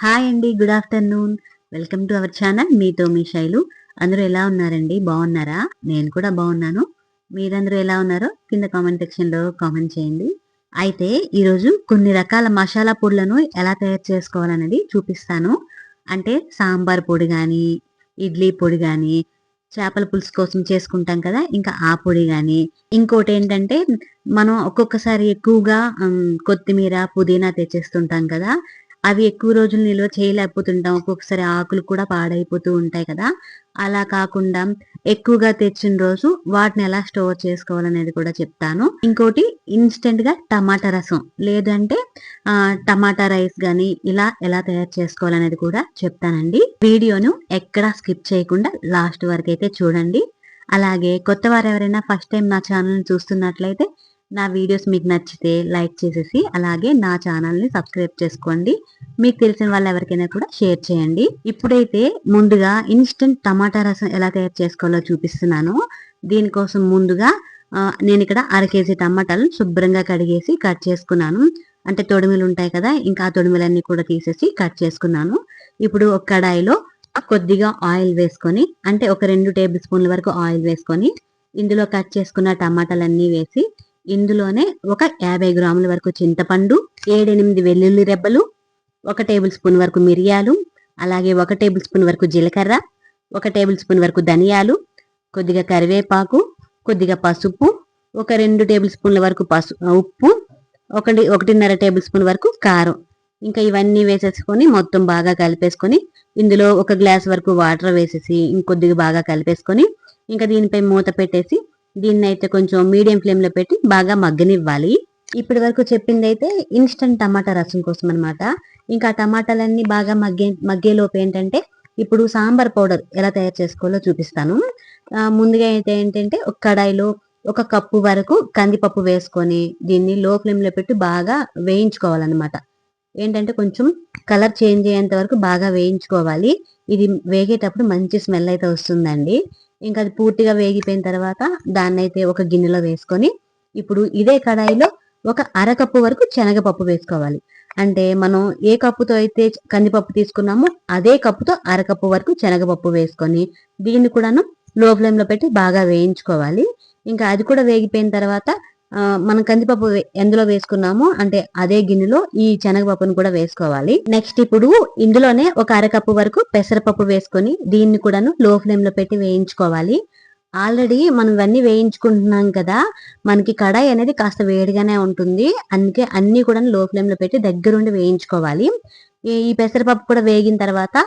Hi అండి. Good afternoon. Welcome to our channel. మీతో మీ శైలు. అందరూ ఎలా ఉన్నారండి? బాగున్నారా? నేను కూడా బాగున్నాను. మీరందరూ ఎలా ఉన్నారో కింద కామెంట్ సెక్షన్‌లో కామెంట్ చేయండి. అయితే ఈరోజు కొన్ని రకాల మసాలా పొడులను ఎలా తయారు చేసుకోవాలనేది చూపిస్తాను. అంటే సాంబార్ పొడి గానీ, ఇడ్లీ పొడి గానీ, చేపల పులుసు కోసం చేసుకుంటాం కదా! ఇంకా ఆ పొడి గానీ, ఇంకోటేంటంటే మనం ఒక్కొక్కసారి ఎక్కువగా కొత్తిమీర, పుదీనా తెచ్చేస్తుంటాం కదా! అవి ఎక్కువ రోజులు నిల్వ చేయలేకపోతుంటాం. ఒక్కొక్కసారి ఆకులు కూడా పాడైపోతూ ఉంటాయి కదా! అలా కాకుండా ఎక్కువగా తెచ్చిన రోజు వాటిని ఎలా స్టోర్ చేసుకోవాలనేది కూడా చెప్తాను. ఇంకోటి ఇన్‌స్టంట్‌గా టమాటా రసం లేదంటే టమాటా రైస్ గాని ఇలా ఎలా తయారు చేసుకోవాలనేది కూడా చెప్తానండి. వీడియోను ఎక్కడా స్కిప్ చేయకుండా లాస్ట్ వరకైతే చూడండి. అలాగే కొత్త వారెవరైనా ఫస్ట్ టైం నా ఛానల్‌ని చూస్తున్నట్లయితే నా వీడియోస్ మీకు నచ్చితే లైక్ చేసేసి అలాగే నా ఛానల్‌ని సబ్స్క్రైబ్ చేసుకోండి. మీకు తెలిసిన వాళ్ళు ఎవరికైనా కూడా షేర్ చేయండి. ఇప్పుడైతే ముందుగా ఇన్‌స్టంట్ టమాటా రసం ఎలా తయారు చేసుకోవాలో చూపిస్తున్నాను. దీనికోసం ముందుగా నేనిక్కడ అర కేజీ టమాటాలను శుభ్రంగా కడిగేసి కట్ చేసుకున్నాను. అంటే తొడిమెలు ఉంటాయి కదా! ఇంకా ఆ తొడిమెలన్నీ కూడా తీసేసి కట్ చేసుకున్నాను. ఇప్పుడు ఒక కడాయిలో కొద్దిగా ఆయిల్ వేసుకొని అంటే ఒక 2 టేబుల్ స్పూన్ల వరకు ఆయిల్ వేసుకొని ఇందులో కట్ చేసుకున్న టమాటాలన్నీ వేసి ఇందులోనే ఒక 50 గ్రాముల వరకు చింతపండు, 7, 8 వెల్లుల్లి రెబ్బలు, 1 టేబుల్ స్పూన్ వరకు మిరియాలు, అలాగే 1 టేబుల్ స్పూన్ వరకు జీలకర్ర, 1 టేబుల్ స్పూన్ వరకు ధనియాలు, కొద్దిగా కరివేపాకు, కొద్దిగా పసుపు, ఒక 2 టేబుల్ స్పూన్ల వరకు ఉప్పు, 1 టేబుల్ స్పూన్ వరకు కారం. ఇంకా ఇవన్నీ వేసేసుకొని మొత్తం బాగా కలిపేసుకొని ఇందులో ఒక గ్లాస్ వరకు వాటర్ వేసేసి ఇంకొద్దిగా బాగా కలిపేసుకొని ఇంకా దీనిపై మూత పెట్టేసి దీన్నైతే కొంచెం మీడియం ఫ్లేమ్‌లో పెట్టి బాగా మగ్గనివ్వాలి. ఇప్పటి వరకు చెప్పిందైతే ఇన్‌స్టంట్ టమాటా రసం కోసం అన్నమాట. ఇంకా టమాటాలన్నీ బాగా మగ్గేలోపు ఏంటంటే ఇప్పుడు సాంబార్ పౌడర్ ఎలా తయారు చేసుకోవాలో చూపిస్తాను. ముందుగా అయితే ఏంటంటే ఒక కడాయిలో ఒక కప్పు వరకు కందిపప్పు వేసుకొని దీన్ని లో ఫ్లేమ్‌లో పెట్టి బాగా వేయించుకోవాలన్నమాట. ఏంటంటే కొంచెం కలర్ చేంజ్ అయ్యేంత వరకు బాగా వేయించుకోవాలి. ఇది వేగేటప్పుడు మంచి స్మెల్ అయితే వస్తుందండి. ఇంకా అది పూర్తిగా వేగిపోయిన తర్వాత దాన్నైతే ఒక గిన్నెలో వేసుకొని ఇప్పుడు ఇదే కడాయిలో ఒక అరకప్పు వరకు శనగపప్పు వేసుకోవాలి. అంటే మనం ఏ కప్పుతో అయితే కందిపప్పు తీసుకున్నామో అదే కప్పుతో అరకప్పు వరకు శనగపప్పు వేసుకొని దీన్ని కూడాను లో ఫ్లేమ్‌లో పెట్టి బాగా వేయించుకోవాలి. ఇంకా అది కూడా వేగిపోయిన తర్వాత మనం కందిపప్పు ఎందులో వేసుకున్నామో అంటే అదే గిన్నెలో ఈ శనగపప్పును కూడా వేసుకోవాలి. నెక్స్ట్ ఇప్పుడు ఇందులోనే ఒక అరకప్పు వరకు పెసరపప్పు వేసుకొని దీన్ని కూడాను లో ఫ్లేమ్ లో పెట్టి వేయించుకోవాలి. ఆల్రెడీ మనం ఇవన్నీ వేయించుకుంటున్నాం కదా, మనకి కడాయి అనేది కాస్త వేడిగానే ఉంటుంది. అందుకే అన్ని కూడా లో ఫ్లేమ్ లో పెట్టి దగ్గరుండి వేయించుకోవాలి. ఈ పెసరపప్పు కూడా వేగిన తర్వాత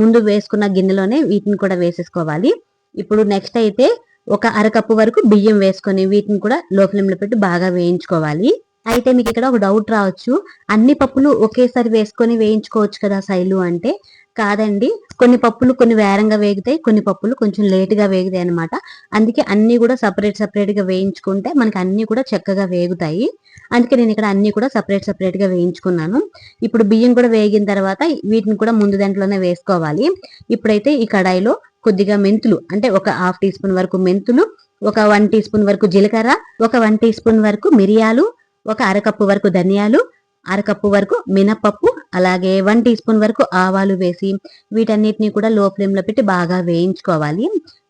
ముందు వేసుకున్న గిన్నెలోనే వీటిని కూడా వేసేసుకోవాలి. ఇప్పుడు నెక్స్ట్ అయితే ఒక అరకప్పు వరకు బియ్యం వేసుకొని వీటిని కూడా లో ఫ్లేమ్ లో పెట్టి బాగా వేయించుకోవాలి. అయితే మీకు ఇక్కడ ఒక డౌట్ రావచ్చు, అన్ని పప్పులు ఒకేసారి వేసుకొని వేయించుకోవచ్చు కదా శైలు అంటే, కాదండి. కొన్ని పప్పులు కొన్ని వేరంగా వేగుతాయి, కొన్ని పప్పులు కొంచెం లేటుగా వేగుతాయి అనమాట. అందుకే అన్ని కూడా సపరేట్ గా వేయించుకుంటే మనకి అన్ని కూడా చక్కగా వేగుతాయి. అందుకే నేను ఇక్కడ అన్ని కూడా సపరేట్ గా వేయించుకున్నాను. ఇప్పుడు బియ్యం కూడా వేగిన తర్వాత వీటిని కూడా ముందు దాంట్లోనే వేసుకోవాలి. ఇప్పుడైతే ఈ కడాయిలో కొద్దిగా మెంతులు అంటే ఒక హాఫ్ టీ స్పూన్ వరకు మెంతులు, ఒక 1 టీ స్పూన్ వరకు జీలకర్ర, ఒక 1 టీ స్పూన్ వరకు మిరియాలు, ఒక అరకప్పు వరకు ధనియాలు, అరకప్పు వరకు మినపప్పు, అలాగే 1 టీ స్పూన్ వరకు ఆవాలు వేసి వీటన్నిటిని కూడా లో ఫ్లేమ్ లో పెట్టి బాగా వేయించుకోవాలి.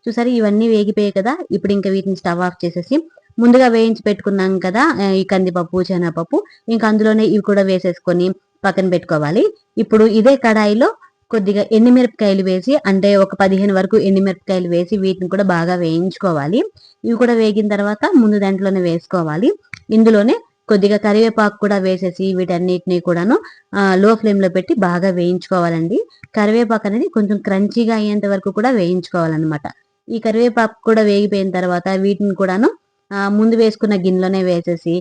చూసారు ఇవన్నీ వేగిపోయాయి కదా, ఇప్పుడు ఇంకా వీటిని స్టవ్ ఆఫ్ చేసేసి ముందుగా వేయించి పెట్టుకున్నాం కదా ఈ కందిపప్పు, శనగపప్పు, ఇంకా అందులోనే ఇవి కూడా వేసేసుకొని పక్కన పెట్టుకోవాలి. ఇప్పుడు ఇదే కడాయిలో కొద్దిగా ఎండుమిరపకాయలు వేసి అంటే ఒక 15 వరకు ఎండుమిరపకాయలు వేసి వీటిని కూడా బాగా వేయించుకోవాలి. ఇవి కూడా వేగిన తర్వాత ముందు దాంట్లోనే వేసుకోవాలి. ఇందులోనే కొద్దిగా కరివేపాకు కూడా వేసేసి వీటన్నిటిని కూడాను లో ఫ్లేమ్ లో పెట్టి బాగా వేయించుకోవాలండి. కరివేపాకు అనేది కొంచెం క్రంచీగా అయ్యేంత వరకు కూడా వేయించుకోవాలన్నమాట. ఈ కరివేపాకు కూడా వేగిపోయిన తర్వాత వీటిని కూడాను ముందు వేసుకున్న గిన్నెలోనే వేసేసి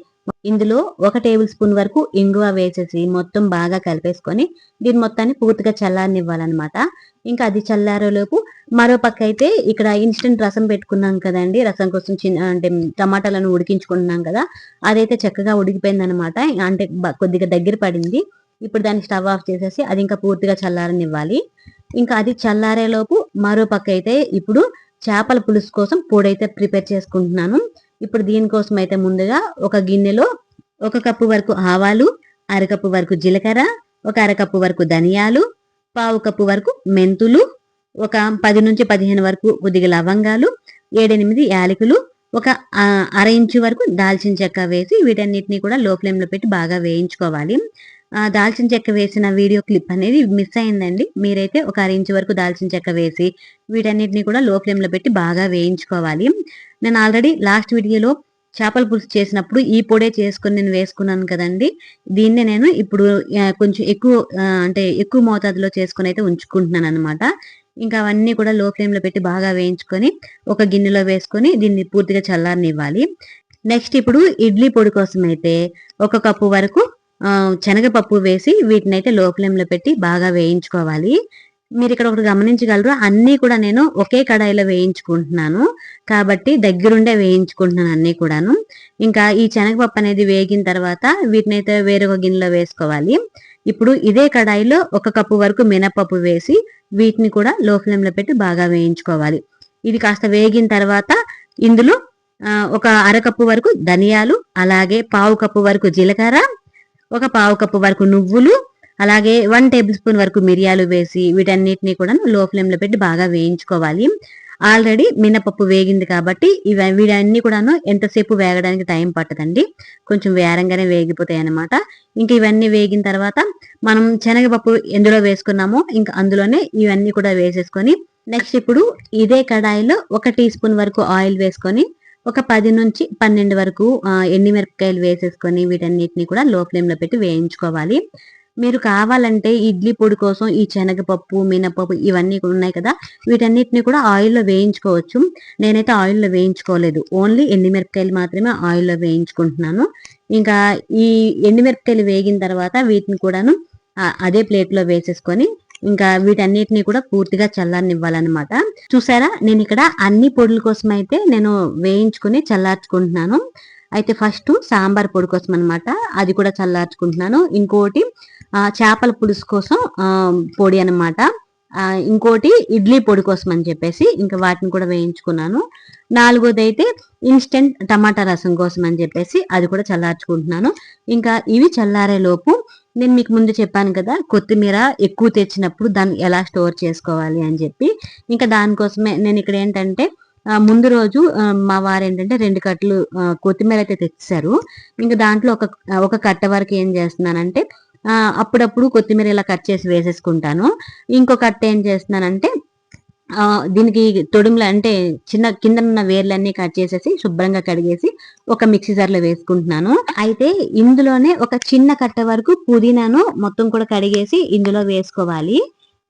ఇందులో 1 టేబుల్ స్పూన్ వరకు ఇంగువ వేసేసి మొత్తం బాగా కలిపేసుకొని దీని మొత్తాన్ని పూర్తిగా చల్లారనివ్వాలన్నమాట. ఇంకా అది చల్లారేలోపు మరో పక్క అయితే ఇక్కడ ఇన్స్టెంట్ రసం పెట్టుకున్నాం కదండి, రసం కోసం అంటే టమాటాలను ఉడికించుకుంటున్నాం కదా, అదైతే చక్కగా ఉడికిపోయిందనమాట. అంటే కొద్దిగా దగ్గర పడింది. ఇప్పుడు దాన్ని స్టవ్ ఆఫ్ చేసేసి అది ఇంకా పూర్తిగా చల్లారనివ్వాలి. ఇంకా అది చల్లారేలోపు మరో పక్క అయితే ఇప్పుడు చేపల పులుసు కోసం పొడైతే ప్రిపేర్ చేసుకుంటున్నాను. ఇప్పుడు దీనికోసం అయితే ముందుగా ఒక గిన్నెలో 1 కప్పు వరకు ఆవాలు, అరకప్పు వరకు జీలకర్ర, ఒక అరకప్పు వరకు ధనియాలు, పావు కప్పు వరకు మెంతులు, ఒక 10 నుంచి 15 వరకు కొద్దిగా లవంగాలు, 7-8 యాలకులు, ఒక అర ఇంచు వరకు దాల్చిన చెక్క వేసి వీటన్నిటిని కూడా లో ఫ్లేమ్లో పెట్టి బాగా వేయించుకోవాలి. దాల్చిన చెక్క వేసిన వీడియో క్లిప్ అనేది మిస్ అయిందండి. మీరైతే ఒక అర ఇంచు వరకు దాల్చిన చెక్క వేసి వీటన్నిటిని కూడా లో ఫ్లేమ్లో పెట్టి బాగా వేయించుకోవాలి. నేను ఆల్రెడీ లాస్ట్ వీడియోలో చేపల పులుసు చేసినప్పుడు ఈ పొడే చేసుకొని నేను వేసుకున్నాను కదండి. దీన్నే నేను ఇప్పుడు కొంచెం ఎక్కువ అంటే ఎక్కువ మోతాదులో చేసుకొని అయితే ఉంచుకుంటున్నాను అనమాట. ఇంకా అవన్నీ కూడా లో ఫ్లేమ్లో పెట్టి బాగా వేయించుకొని ఒక గిన్నెలో వేసుకొని దీన్ని పూర్తిగా చల్లారనివ్వాలి. నెక్స్ట్ ఇప్పుడు ఇడ్లీ పొడి కోసం అయితే ఒక కప్పు వరకు శనగపప్పు వేసి వీటినైతే లో ఫ్లేమ్లో పెట్టి బాగా వేయించుకోవాలి. మీరు ఇక్కడ ఒకటి గమనించగలరు, అన్నీ కూడా నేను ఒకే కడాయిలో వేయించుకుంటున్నాను కాబట్టి దగ్గరుండే వేయించుకుంటున్నాను అన్నీ కూడాను. ఇంకా ఈ శనగపప్పు అనేది వేగిన తర్వాత వీటినైతే వేరొక గిన్నెలో వేసుకోవాలి. ఇప్పుడు ఇదే కడాయిలో ఒక కప్పు వరకు మినపప్పు వేసి వీటిని కూడా లో ఫ్లేమ్లో పెట్టి బాగా వేయించుకోవాలి. ఇది కాస్త వేగిన తర్వాత ఇందులో ఒక అరకప్పు వరకు ధనియాలు, అలాగే పావు కప్పు వరకు జీలకర్ర, ఒక పావు కప్పు వరకు నువ్వులు, అలాగే 1 టేబుల్ స్పూన్ వరకు మిరియాలు వేసి వీటన్నిటిని కూడా లో ఫ్లేమ్లో పెట్టి బాగా వేయించుకోవాలి. ఆల్రెడీ మినపప్పు వేగింది కాబట్టి వీటన్ని కూడాను ఎంతసేపు వేగడానికి టైం పట్టదండి, కొంచెం వేరంగానే వేగిపోతాయి అన్నమాట. ఇంకా ఇవన్నీ వేగిన తర్వాత మనం శనగపప్పు ఎందులో వేసుకున్నామో ఇంకా అందులోనే ఇవన్నీ కూడా వేసేసుకొని నెక్స్ట్ ఇప్పుడు ఇదే కడాయిలో 1 టీ స్పూన్ వరకు ఆయిల్ వేసుకొని ఒక 10 నుంచి 12 వరకు ఎండుమిరపకాయలు వేసేసుకొని వీటన్నిటిని కూడా లో ఫ్లేమ్లో పెట్టి వేయించుకోవాలి. మీరు కావాలంటే ఇడ్లీ పొడి కోసం ఈ శనగపప్పు, మినపప్పు ఇవన్నీ ఉన్నాయి కదా, వీటన్నిటిని కూడా ఆయిల్లో వేయించుకోవచ్చు. నేనైతే ఆయిల్లో వేయించుకోలేదు, ఓన్లీ ఎండుమిరపకాయలు మాత్రమే ఆయిల్లో వేయించుకుంటున్నాను. ఇంకా ఈ ఎండుమిరపకాయలు వేగిన తర్వాత వీటిని కూడాను అదే ప్లేట్లో వేసేసుకొని ఇంకా వీటన్నిటిని కూడా పూర్తిగా చల్లారనివ్వాలన్నమాట. చూసారా, నేను ఇక్కడ అన్ని పొడుల కోసం అయితే నేను వేయించుకుని చల్లార్చుకుంటున్నాను. అయితే ఫస్ట్ సాంబార్ పొడి కోసం అనమాట, అది కూడా చల్లార్చుకుంటున్నాను. ఇంకోటి చేపల పులుసు కోసం పొడి అనమాట, ఇంకోటి ఇడ్లీ పొడి కోసం అని చెప్పేసి ఇంకా వాటిని కూడా వేయించుకున్నాను. నాలుగోది అయితే ఇన్స్టెంట్ టమాటా రసం కోసం అని చెప్పేసి అది కూడా చల్లార్చుకుంటున్నాను. ఇంకా ఇవి చల్లారే లోపు నేను మీకు ముందు చెప్పాను కదా, కొత్తిమీర ఎక్కువ తెచ్చినప్పుడు దాన్ని ఎలా స్టోర్ చేసుకోవాలి అని చెప్పి, ఇంకా దానికోసమే నేను ఇక్కడ ఏంటంటే ముందు రోజు మా వారు ఏంటంటే 2 కట్టలు కొత్తిమీర అయితే తెచ్చారు. ఇంకా దాంట్లో ఒక కట్ట వరకు ఏం చేస్తున్నానంటే అప్పుడప్పుడు కొత్తిమీర ఇలా కట్ చేసి వేసేసుకుంటాను. ఇంకో కట్ట ఏం చేస్తున్నానంటే దీనికి తొడుములు అంటే చిన్న కింద ఉన్న వేర్లన్నీ కట్ చేసేసి శుభ్రంగా కడిగేసి ఒక మిక్సీ జార్లో వేసుకుంటున్నాను. అయితే ఇందులోనే ఒక చిన్న కట్ట వరకు పుదీనాను మొత్తం కూడా కడిగేసి ఇందులో వేసుకోవాలి.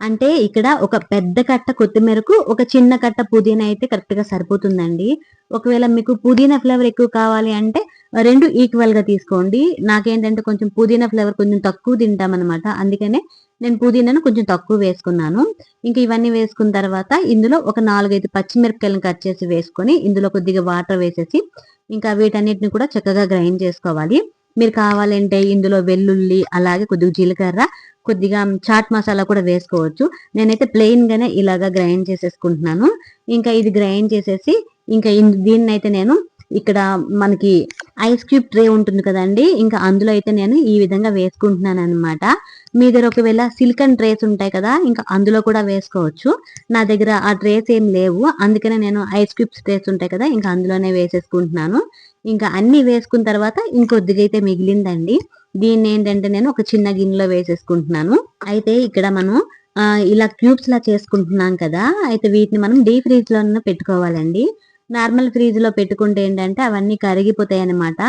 అంటే ఇక్కడ ఒక పెద్ద కట్ట కొత్తిమీరకు ఒక చిన్న కట్ట పుదీనా అయితే కరెక్ట్ గా సరిపోతుందండి. ఒకవేళ మీకు పుదీనా ఫ్లేవర్ ఎక్కువ కావాలి అంటే 2 ఈక్వల్ గా తీసుకోండి. నాకేంటంటే కొంచెం పుదీనా ఫ్లేవర్ కొంచెం తక్కువ తింటామన్నమాట, అందుకనే నేను పుదీనాను కొంచెం తక్కువ వేసుకున్నాను. ఇంకా ఇవన్నీ వేసుకున్న తర్వాత ఇందులో ఒక 4-5 పచ్చిమిరపకాయలను కట్ చేసి వేసుకొని ఇందులో కొద్దిగా వాటర్ వేసేసి ఇంకా వీటన్నిటిని కూడా చక్కగా గ్రైండ్ చేసుకోవాలి. మీరు కావాలంటే ఇందులో వెల్లుల్లి, అలాగే కొద్దిగా జీలకర్ర, కొద్దిగా చాట్ మసాలా కూడా వేసుకోవచ్చు. నేనైతే ప్లెయిన్ గానే ఇలాగా గ్రైండ్ చేసేసుకుంటున్నాను. ఇంకా ఇది గ్రైండ్ చేసేసి ఇంకా దీన్నైతే నేను ఇక్కడ మనకి ఐస్ క్యూబ్ ట్రే ఉంటుంది కదండి, ఇంకా అందులో అయితే నేను ఈ విధంగా వేసుకుంటున్నాను అనమాట. మీ దగ్గర ఒకవేళ సిలికాన్ ట్రేస్ ఉంటాయి కదా, ఇంకా అందులో కూడా వేసుకోవచ్చు. నా దగ్గర ఆ ట్రేస్ ఏం లేవు, అందుకనే నేను ఐస్ క్యూబ్స్ ట్రేస్ ఉంటాయి కదా, ఇంకా అందులోనే వేసేసుకుంటున్నాను. ఇంకా అన్ని వేసుకున్న తర్వాత ఇంకొద్దిగా అయితే మిగిలిందండి, దీన్ని ఏంటంటే నేను ఒక చిన్న గిన్నెలో వేసేసుకుంటున్నాను. అయితే ఇక్కడ మనం ఇలా క్యూబ్స్ లా చేసుకుంటున్నాం కదా, అయితే వీటిని మనం డీప్ ఫ్రీజ్ లో పెట్టుకోవాలండి. నార్మల్ ఫ్రీజ్ లో పెట్టుకుంటే ఏంటంటే అవన్నీ కరిగిపోతాయి అన్నమాట,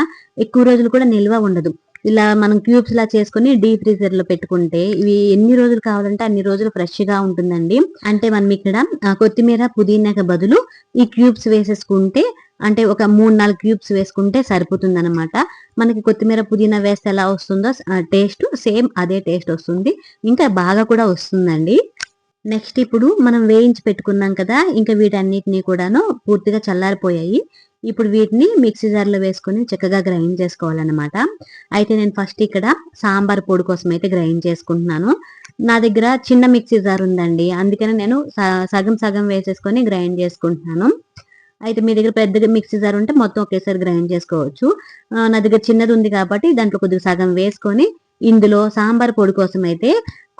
ఎక్కువ రోజులు కూడా నిల్వ ఉండదు. ఇలా మనం క్యూబ్స్ లా చేసుకుని డీప్ ఫ్రీజర్ లో పెట్టుకుంటే ఇవి ఎన్ని రోజులు కావాలంటే అన్ని రోజులు ఫ్రెష్ గా ఉంటుందండి. అంటే మనం ఇక్కడ కొత్తిమీర, పుదీనాకి బదులు ఈ క్యూబ్స్ వేసేసుకుంటే అంటే ఒక 3-4 క్యూబ్స్ వేసుకుంటే సరిపోతుంది అనమాట. మనకి కొత్తిమీర, పుదీనా వేస్తే ఎలా వస్తుందో టేస్ట్ సేమ్ అదే టేస్ట్ వస్తుంది, ఇంకా బాగా కూడా వస్తుందండి. నెక్స్ట్ ఇప్పుడు మనం వేయించి పెట్టుకున్నాం కదా, ఇంకా వీటన్నిటిని కూడాను పూర్తిగా చల్లారిపోయాయి. ఇప్పుడు వీటిని మిక్సీ జార్లో వేసుకొని చక్కగా గ్రైండ్ చేసుకోవాలన్నమాట. అయితే నేను ఫస్ట్ ఇక్కడ సాంబార్ పొడి కోసం అయితే గ్రైండ్ చేసుకుంటున్నాను. నా దగ్గర చిన్న మిక్సీ జార్ ఉందండి, అందుకని నేను సగం సగం వేసేసుకొని గ్రైండ్ చేసుకుంటున్నాను. అయితే మీ దగ్గర పెద్ద మిక్సీ జార్ ఉంటే మొత్తం ఒకేసారి గ్రైండ్ చేసుకోవచ్చు. నా దగ్గర చిన్నది ఉంది కాబట్టి దాంట్లో కొద్దిగా సగం వేసుకొని ఇందులో సాంబార్ పొడి కోసం అయితే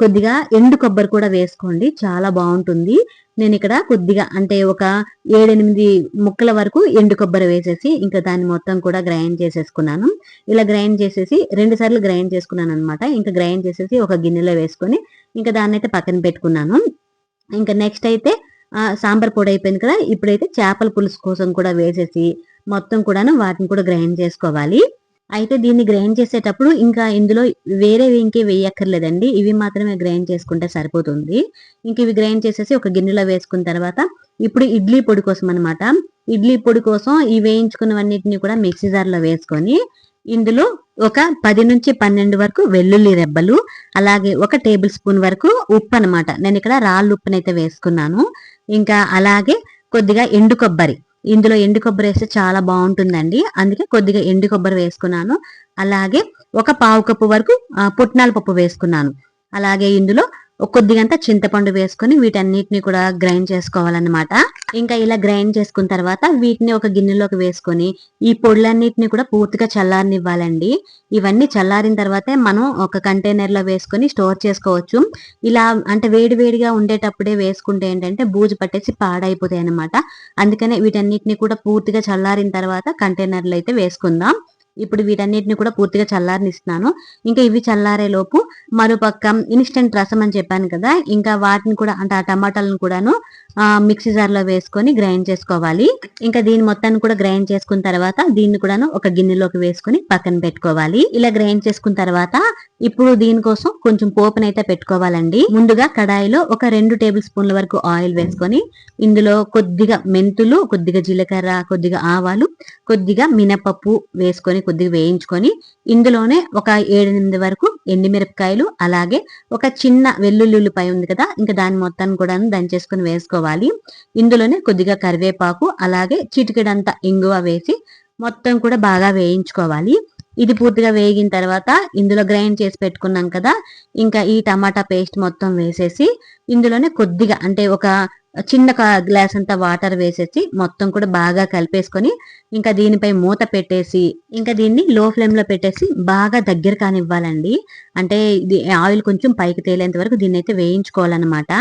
కొద్దిగా ఎండు కొబ్బరి కూడా వేసుకోండి, చాలా బాగుంటుంది. నేను ఇక్కడ కొద్దిగా అంటే ఒక 7-8 ముక్కల వరకు ఎండు కొబ్బరి వేసేసి ఇంకా దాన్ని మొత్తం కూడా గ్రైండ్ చేసేసుకున్నాను. ఇలా గ్రైండ్ చేసేసి 2 సార్లు గ్రైండ్ చేసుకున్నాను అనమాట. ఇంకా గ్రైండ్ చేసేసి ఒక గిన్నెలో వేసుకొని ఇంకా దాన్ని అయితే పక్కన పెట్టుకున్నాను. ఇంకా నెక్స్ట్ అయితే సాంబార్ పొడి అయిపోయింది కదా, ఇప్పుడైతే చేపల పులుసు కోసం కూడా వేసేసి మొత్తం కూడాను వాటిని కూడా గ్రైండ్ చేసుకోవాలి. అయితే దీన్ని గ్రైండ్ చేసేటప్పుడు ఇంకా ఇందులో వేరేవి ఇంకే వేయక్కర్లేదండి, ఇవి మాత్రమే గ్రైండ్ చేసుకుంటే సరిపోతుంది. ఇంక ఇవి గ్రైండ్ చేసేసి ఒక గిన్నెలో వేసుకున్న తర్వాత ఇప్పుడు ఇడ్లీ పొడి కోసం అనమాట. ఇడ్లీ పొడి కోసం ఈ వేయించుకున్నవన్నిటిని కూడా మిక్సీ జార్లో వేసుకొని ఇందులో ఒక 10-12 వరకు వెల్లుల్లి రెబ్బలు, అలాగే 1 టేబుల్ స్పూన్ వరకు ఉప్పు అనమాట. నేను ఇక్కడ రాళ్ళు ఉప్పునైతే వేసుకున్నాను. ఇంకా అలాగే కొద్దిగా ఎండు కొబ్బరి, ఇందులో ఎండు కొబ్బరి వేస్తే చాలా బాగుంటుందండి, అందుకే కొద్దిగా ఎండు కొబ్బరి వేసుకున్నాను. అలాగే ఒక పావు కప్పు వరకు పుట్నాల పప్పు వేసుకున్నాను. అలాగే ఇందులో కొద్దిగంత చింతపండు వేసుకొని వీటన్నిటిని కూడా గ్రైండ్ చేసుకోవాలన్నమాట. ఇంకా ఇలా గ్రైండ్ చేసుకున్న తర్వాత వీటిని ఒక గిన్నెలోకి వేసుకొని ఈ పొడులన్నిటిని కూడా పూర్తిగా చల్లారనివ్వాలండి. ఇవన్నీ చల్లారిన తర్వాతే మనం ఒక కంటైనర్ లో వేసుకొని స్టోర్ చేసుకోవచ్చు. ఇలా అంటే వేడివేడిగా ఉండేటప్పుడే వేసుకుంటే ఏంటంటే బూజు పట్టేసి పాడైపోతాయి అన్నమాట. అందుకనే వీటన్నిటిని కూడా పూర్తిగా చల్లారిన తర్వాత కంటైనర్లో అయితే వేసుకుందాం. ఇప్పుడు వీటన్నిటిని కూడా పూర్తిగా చల్లారనిస్తున్నాను. ఇంకా ఇవి చల్లారే లోపు మరోపక్క ఇన్స్టెంట్ రసం అని చెప్పాను కదా, ఇంకా వాటిని కూడా అంటే ఆ టమాటాలను కూడాను మిక్సీ జార్లో వేసుకొని గ్రైండ్ చేసుకోవాలి. ఇంకా దీని మొత్తాన్ని కూడా గ్రైండ్ చేసుకున్న తర్వాత దీన్ని కూడాను ఒక గిన్నెలోకి వేసుకొని పక్కన పెట్టుకోవాలి. ఇలా గ్రైండ్ చేసుకున్న తర్వాత ఇప్పుడు దీనికోసం కొంచెం పోపునైతే పెట్టుకోవాలండి. ముందుగా కడాయిలో ఒక 2 టేబుల్ స్పూన్ల వరకు ఆయిల్ వేసుకొని ఇందులో కొద్దిగా మెంతులు, కొద్దిగా జీలకర్ర, కొద్దిగా ఆవాలు, కొద్దిగా మినపప్పు వేసుకొని కొద్దిగా వేయించుకొని ఇందులోనే ఒక 7-8 వరకు ఎండుమిరపకాయలు, అలాగే ఒక చిన్న వెల్లుల్లి ఉల్లిపాయ ఉంది కదా, ఇంకా దాని మొత్తాన్ని కూడా దంచేసుకొని వేసుకోవాలి. ఇందులోనే కొద్దిగా కరివేపాకు, అలాగే చిటికెడంత ఇంగువ వేసి మొత్తం కూడా బాగా వేయించుకోవాలి. ఇది పూర్తిగా వేగిన తర్వాత ఇందులో గ్రైండ్ చేసి పెట్టుకున్నాం కదా, ఇంకా ఈ టమాటా పేస్ట్ మొత్తం వేసేసి ఇందులోనే కొద్దిగా అంటే ఒక చిన్న గ్లాస్ అంతా వాటర్ వేసేసి మొత్తం కూడా బాగా కలిపేసుకొని ఇంకా దీనిపై మూత పెట్టేసి ఇంకా దీన్ని లో ఫ్లేమ్ లో పెట్టేసి బాగా దగ్గర కానివ్వాలండి. అంటే ఇది ఆయిల్ కొంచెం పైకి తేలేంత వరకు దీన్ని అయితే వేయించుకోవాలన్నమాట.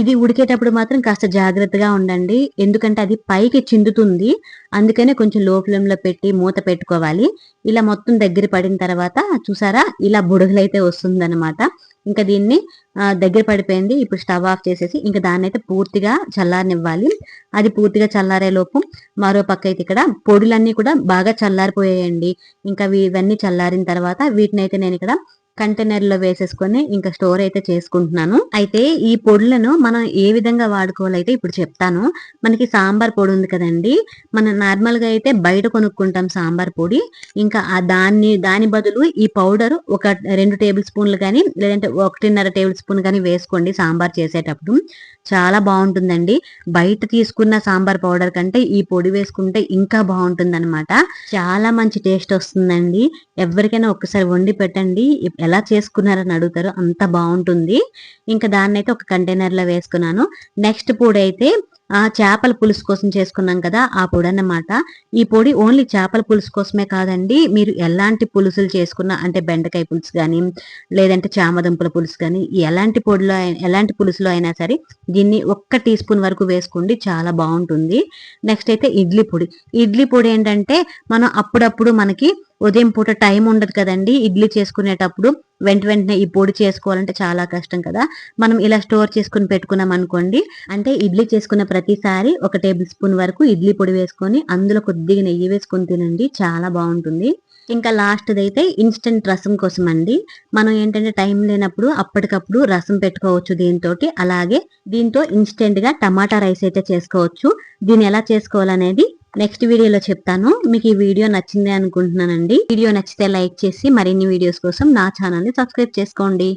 ఇది ఉడికేటప్పుడు మాత్రం కాస్త జాగ్రత్తగా ఉండండి, ఎందుకంటే అది పైకి చిందుతుంది, అందుకనే కొంచెం లో ఫ్లేమ్ లో పెట్టి మూత పెట్టుకోవాలి. ఇలా మొత్తం దగ్గర పడిన తర్వాత చూసారా ఇలా బుడగలైతే వస్తుందన్నమాట. ఇంకా దీన్ని దగ్గర పడిపోయింది. ఇప్పుడు స్టవ్ ఆఫ్ చేసేసి ఇంకా దాన్ని అయితే పూర్తిగా చల్లారనివ్వాలి. అది పూర్తిగా చల్లారే లోపు మరో పక్క అయితే ఇక్కడ పొడులన్నీ కూడా బాగా చల్లారిపోయాయండి. ఇంకా ఇవన్నీ చల్లారిన తర్వాత వీటిని అయితే నేను ఇక్కడ కంటైనర్ లో వేసేసుకొని ఇంకా స్టోర్ అయితే చేసుకుంటున్నాను. అయితే ఈ పొడులను మనం ఏ విధంగా వాడుకోవాలైతే ఇప్పుడు చెప్తాను. మనకి సాంబార్ పొడి ఉంది కదండి, మనం నార్మల్ గా అయితే బయట కొనుక్కుంటాం సాంబార్ పొడి. ఇంకా దాని బదులు ఈ పౌడర్ ఒక 2 టేబుల్ స్పూన్లు కానీ లేదంటే 1.5 టేబుల్ స్పూన్ కానీ వేసుకోండి సాంబార్ చేసేటప్పుడు, చాలా బాగుంటుందండి. బయట తీసుకున్న సాంబార్ పౌడర్ కంటే ఈ పొడి వేసుకుంటే ఇంకా బాగుంటుంది అనమాట. చాలా మంచి టేస్ట్ వస్తుందండి. ఎవరికైనా ఒక్కసారి వండి పెట్టండి, ఎలా చేసుకున్నారని అడుగుతారు, అంత బాగుంటుంది. ఇంకా దాన్ని అయితే ఒక కంటైనర్ లో వేసుకున్నాను. నెక్స్ట్ పొడి అయితే చేపల పులుసు కోసం చేసుకున్నాం కదా ఆ పొడి అన్నమాట. ఈ పొడి ఓన్లీ చేపల పులుసు కోసమే కాదండి, మీరు ఎలాంటి పులుసులు చేసుకున్నా అంటే బెండకాయ పులుసు కానీ లేదంటే చామదుంపల పులుసు కానీ ఎలాంటి పులుసులో అయినా సరే దీన్ని 1 టీ స్పూన్ వరకు వేసుకోండి, చాలా బాగుంటుంది. నెక్స్ట్ అయితే ఇడ్లీ పొడి ఏంటంటే మనం అప్పుడప్పుడు మనకి ఉదయం పూట టైం ఉండదు కదండి, ఇడ్లీ చేసుకునేటప్పుడు వెంటనే ఈ పొడి చేసుకోవాలంటే చాలా కష్టం కదా. మనం ఇలా స్టోర్ చేసుకుని పెట్టుకున్నాం అనుకోండి, అంటే ఇడ్లీ చేసుకున్న ప్రతిసారి 1 టేబుల్ స్పూన్ వరకు ఇడ్లీ పొడి వేసుకొని అందులో కొద్దిగా నెయ్యి వేసుకొని తినండి, చాలా బాగుంటుంది. ఇంకా లాస్ట్ అయితే ఇన్స్టెంట్ రసం కోసం అండి. మనం ఏంటంటే టైం లేనప్పుడు అప్పటికప్పుడు రసం పెట్టుకోవచ్చు దీంతో. అలాగే దీంతో ఇన్స్టెంట్ గా టమాటా రైస్ అయితే చేసుకోవచ్చు. దీన్ని ఎలా చేసుకోవాలనేది నెక్స్ట్ వీడియోలో చెప్తాను. మీకు ఈ వీడియో నచ్చింది అనుకుంటున్నానండి. వీడియో నచ్చితే లైక్ చేసి మరిన్ని వీడియోస్ కోసం నా ఛానల్ ని సబ్స్క్రైబ్ చేసుకోండి.